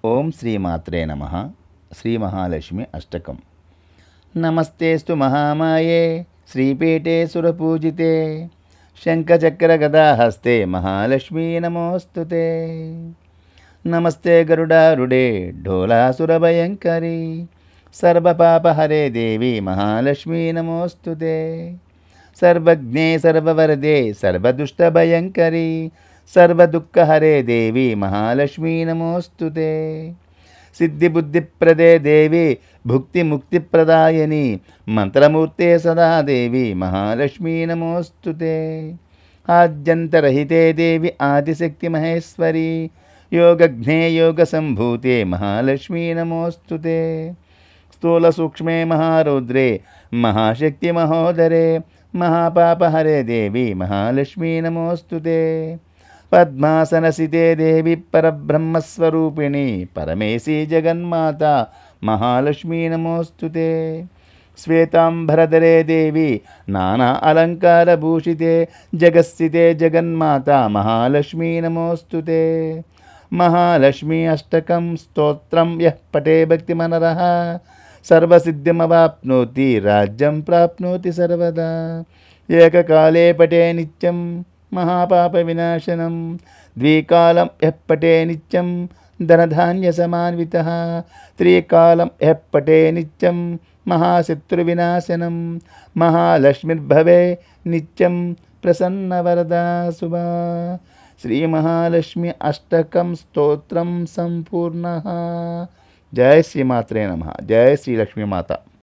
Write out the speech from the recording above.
ఓం శ్రీమాత్రే నమః. శ్రీ మహాలక్ష్మి అష్టకం. నమస్తేస్తు మహామాయే శ్రీపీఠే సురపూజితే శంఖచక్రగదాహస్తే మహాలక్ష్మీ నమోస్తుతే. నమస్తే గరుడారుడే ఢోలాసురభయంకరీ సర్వపాపహరే దేవి మహాలక్ష్మీ నమోస్తుతే. సర్వజ్ఞే సర్వవరదే సర్వదుష్టభయంకరీ సర్వదుఃఖహరే దేవి మహాలక్ష్మీ నమోస్తుతే. సిద్ధిబుద్ధిప్రదే దేవి భుక్తిముక్తిప్రదాయని మంత్రమూర్తే సదా దేవి మహాలక్ష్మీ నమోస్తుతే. ఆద్యంతరహితే దేవి ఆదిశక్తి మహేశ్వరి యోగజ్ఞే యోగసంభూతే మహాలక్ష్మీ నమోస్తుతే. స్థూలసూక్ష్మే మహారౌద్రే మహాశక్తి మహోదరే మహాపాపహరే దేవి మహాలక్ష్మీ నమోస్తుతే. పద్మాసనసితే దేవి పరబ్రహ్మస్వరూపిణి పరమేశీ జగన్మాత మహాలక్ష్మీ నమోస్తుతే. శ్వేతాంబరధరే దేవి నానా అలంకారభూషితే జగస్థితే జగన్మాత మహాలక్ష్మీ నమోస్తుతే. మహాలక్ష్మీ అష్టకం స్తోత్రం యః పఠే భక్తిమనరః సర్వసిద్ధిమవాప్నోతి రాజ్యం ప్రాప్నోతి సర్వదా. ఏకకాలే పఠే నిత్యం మహాపాప వినాశనం ద్వికాలం యః పఠే నిత్యం ధనధాన్యసమాన్వితః త్రికాలం యః పఠే నిత్యం మహాశత్రువినాశనం మహాలక్ష్మిర్భవే నిత్యం ప్రసన్నవరదా శుభా. శ్రీ మహాలక్ష్మి అష్టకం స్తోత్రం సంపూర్ణః. జయ శ్రీమాత్రే నమః. జయ శ్రీ లక్ష్మీమాత.